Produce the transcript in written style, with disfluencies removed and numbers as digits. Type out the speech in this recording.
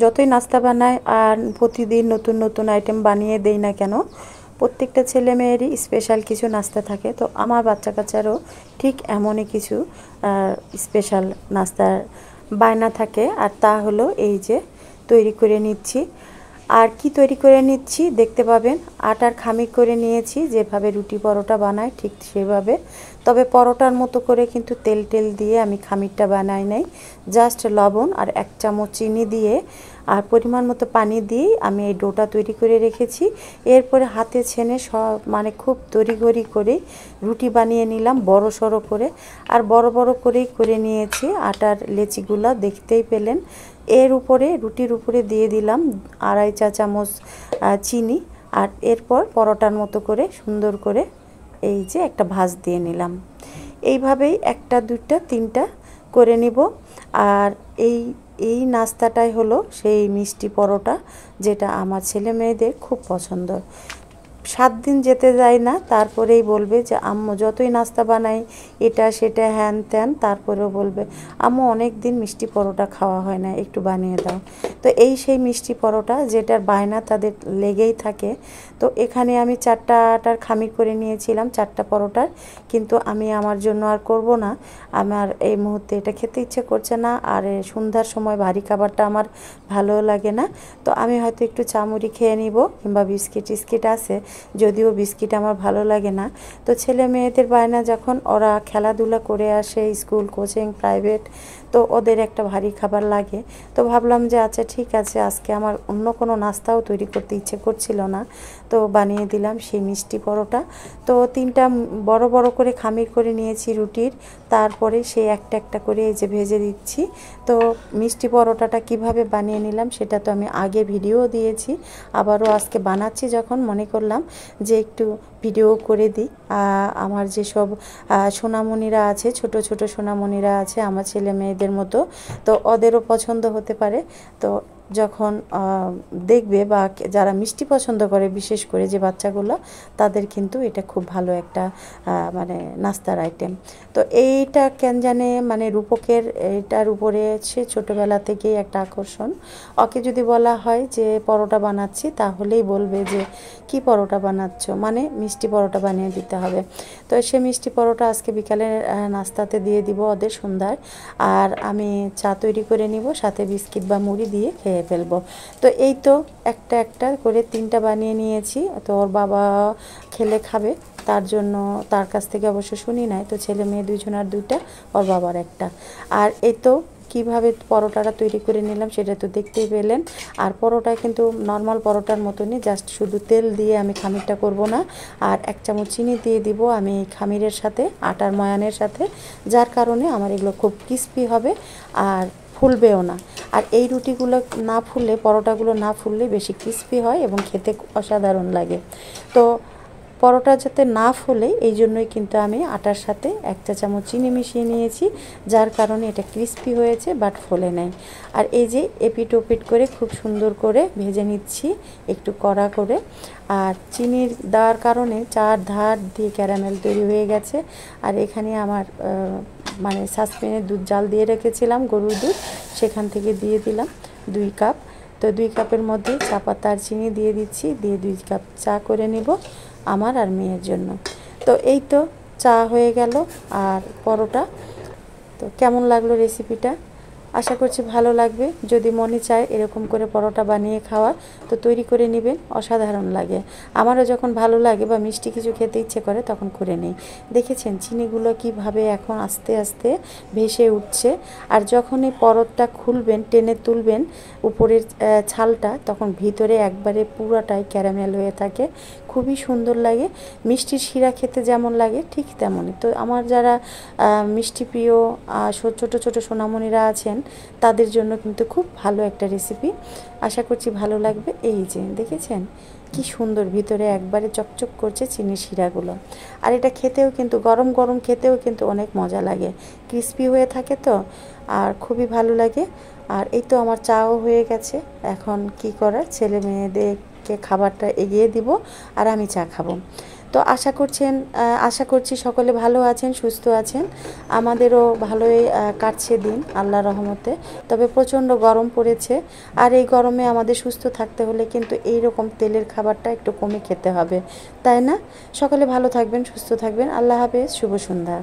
যতই নাস্তা বানাই আর প্রতিদিন নতুন নতুন আইটেম বানিয়ে দেই না কেন, প্রত্যেকটা ছেলে মেয়েরই স্পেশাল কিছু নাস্তা থাকে। তো আমার বাচ্চা কাচ্চারও ঠিক এমনই কিছু স্পেশাল নাস্তার বায়না থাকে, আর তা হলো এই যে তৈরি করে নিচ্ছি। আর কি তৈরি করে নিচ্ছি দেখতে পাবেন। আটার খামির করে নিয়েছি, যেভাবে রুটি পরোটা বানায় ঠিক সেভাবে। তবে পরোটার মতো করে কিন্তু তেল টেল দিয়ে আমি খামিরটা বানাই নাই। জাস্ট লবণ আর 1 চামচ চিনি দিয়ে আর পরিমাণ মতো পানি দিয়ে আমি এই ডোটা তৈরি করে রেখেছি। এরপরে হাতে ছেনে সব মানে খুব তড়িঘড়ি করে রুটি বানিয়ে নিলাম বড় সড়ো করে। আর বড় বড় করেই করে নিয়েছি আটার লেচিগুলো, দেখতেই পেলেন। এর উপরে রুটির উপরে দিয়ে দিলাম 2.5 চা চামচ চিনি। আর এরপর পরোটার মতো করে সুন্দর করে এই যে একটা ভাঁজ দিয়ে নিলাম। এইভাবেই 1টা 2টা 3টা করে নিব। আর এই নাস্তাটাই হলো সেই মিষ্টি পরোটা, যেটা আমার ছেলে মেয়েদের খুব পছন্দ। 7 দিন যেতে যায় না, তারপরেই বলবে যে আম্মু যতই নাস্তা বানাই এটা সেটা হ্যান ত্যান, তারপরেও বলবে আম্মু অনেক দিন মিষ্টি পরোটা খাওয়া হয় না, একটু বানিয়ে দাও। তো এই সেই মিষ্টি পরোটা যেটার বায়না তাদের লেগেই থাকে। তো এখানে আমি 4টা আটার খামির করে নিয়েছিলাম 4টা পরোটার, কিন্তু আমি আমার জন্য আর করব না। আমার এই মুহূর্তে এটা খেতে ইচ্ছে করছে না, আর সন্ধ্যার সময় ভারী খাবারটা আমার ভালো লাগে না। তো আমি হয়তো একটু চামুড়ি খেয়ে নিব, কিংবা বিস্কিট টিস্কিট আছে, যদিও বিস্কিট আমার ভালো লাগে না। তো ছেলে মেয়েদের বায়না যখন, ওরা খেলাধুলা করে আসে স্কুল কোচিং প্রাইভেট, তো ওদের একটা ভারী খাবার লাগে। তো ভাবলাম যে আচ্ছা ঠিক আছে, আজকে আমার অন্য কোনো নাস্তাও তৈরি করতে ইচ্ছে করছিল না, তো বানিয়ে দিলাম সেই মিষ্টি পরোটা। তো 3টা বড় বড় করে খামির করে নিয়েছি রুটির, তারপরে সেই একটা একটা করে এই যে ভেজে দিচ্ছি। তো মিষ্টি পরোটাটা কিভাবে বানিয়ে নিলাম সেটা তো আমি আগে ভিডিও দিয়েছি, আবারও আজকে বানাচ্ছি যখন মনে করলাম যে একটু ভিডিও করে দিই। আমার যেসব সোনামণিরা আছে, ছোট ছোট সোনামণিরা আছে আমার ছেলে মেয়েদের মতো, তো ওদেরও পছন্দ হতে পারে। তো যখন দেখবে বা যারা মিষ্টি পছন্দ করে, বিশেষ করে যে বাচ্চাগুলো, তাদের কিন্তু এটা খুব ভালো একটা মানে নাস্তার আইটেম। তো এইটা কেন জানে মানে রূপকের এটার উপরে সে ছোটোবেলা থেকেই একটা আকর্ষণ। ওকে যদি বলা হয় যে পরোটা বানাচ্ছি, তাহলেই বলবে যে কি পরোটা বানাচ্ছ, মানে মিষ্টি পরোটা বানিয়ে দিতে হবে। তো সে মিষ্টি পরোটা আজকে বিকালে নাস্তাতে দিয়ে দিব ওদের সন্ধ্যায়। আর আমি চা তৈরি করে নিব, সাথে বিস্কিট বা মুড়ি দিয়ে খেয়ে ফেলবো। তো এই তো একটা একটা করে 3টা বানিয়ে নিয়েছি। তো ওর বাবা খেলে খাবে, তার জন্য তার কাছ থেকে অবশ্য শুনি নাই। তো ছেলে মেয়ে 2জনের 2টা, ওর বাবার একটা। আর এই তো কীভাবে পরোটাটা তৈরি করে নিলাম সেটা তো দেখতেই পেলেন। আর পরোটা কিন্তু নর্মাল পরোটার মতনই, জাস্ট শুধু তেল দিয়ে আমি খামিরটা করব না। আর 1 চামচ চিনি দিয়ে দিব আমি এই খামিরের সাথে, আটার ময়ানের সাথে, যার কারণে আমার এগুলো খুব ক্রিস্পি হবে আর ফুলবেও না। আর এই রুটিগুলো না ফুললে, পরোটাগুলো না ফুললে বেশি ক্রিস্পি হয় এবং খেতে অসাধারণ লাগে। তো পরোটা যাতে না ফুলে এই জন্যই কিন্তু আমি আটার সাথে 1 চা চামচ চিনি মিশিয়ে নিয়েছি, যার কারণে এটা ক্রিস্পি হয়েছে বাট ফোলে নাই। আর এই যে এপিট ওপিট করে খুব সুন্দর করে ভেজে নিচ্ছি একটু কড়া করে। আর চিনির দেওয়ার কারণে 4 ধার দিয়ে ক্যারামেল তৈরি হয়ে গেছে। আর এখানে আমার মানে সসপ্যানে দুধ জাল দিয়ে রেখেছিলাম, গরুর দুধ, সেখান থেকে দিয়ে দিলাম 2 কাপ। তো 2 কাপের মধ্যে চা পাতা আর চিনি দিয়ে দিচ্ছি, দিয়ে 2 কাপ চা করে নেব আমার আর মেয়ের জন্য। তো এই তো চা হয়ে গেল আর পরোটা। তো কেমন লাগলো রেসিপিটা? আশা করছি ভালো লাগবে। যদি মনে চায় এরকম করে পরোটা বানিয়ে খাওয়ার, তো তৈরি করে নেবেন, অসাধারণ লাগে। আমারও যখন ভালো লাগে বা মিষ্টি কিছু খেতে ইচ্ছে করে তখন করে নেই। দেখেছেন চিনিগুলো কিভাবে এখন আস্তে আস্তে ভেসে উঠছে। আর যখন এই পরোটা খুলবেন, টেনে তুলবেন উপরের ছালটা, তখন ভিতরে একবারে পুরাটাই ক্যারামেল হয়ে থাকে, খুবই সুন্দর লাগে। মিষ্টির শিরা খেতে যেমন লাগে ঠিক তেমনই। তো আমার যারা মিষ্টি প্রিয় ছোট ছোট সোনামণিরা আছেন, তাদের জন্য কিন্তু খুব ভালো একটা রেসিপি। আশা করছি ভালো লাগবে। এই যে দেখেছেন কি সুন্দর ভিতরে একবারে চকচক করছে চিনির শিরাগুলো। আর এটা খেতেও কিন্তু গরম গরম খেতেও কিন্তু অনেক মজা লাগে, ক্রিস্পি হয়ে থাকে তো, আর খুবই ভালো লাগে। আর এই তো আমার চাও হয়ে গেছে। এখন কি করার, ছেলে মেয়েদেরকে খাবারটা এগিয়ে দিব আর আমি চা খাবো। তো তো আশা করছি সকলে ভালো আছেন, সুস্থ আছেন। আমাদেরও ভালোই কাটছে দিন আল্লাহর রহমতে। তবে প্রচণ্ড গরম পড়েছে, আর এই গরমে আমাদের সুস্থ থাকতে হলে কিন্তু এই রকম তেলের খাবারটা একটু কমে খেতে হবে, তাই না? সকলে ভালো থাকবেন, সুস্থ থাকবেন। আল্লাহ হাফেজ, শুভ সন্ধ্যা।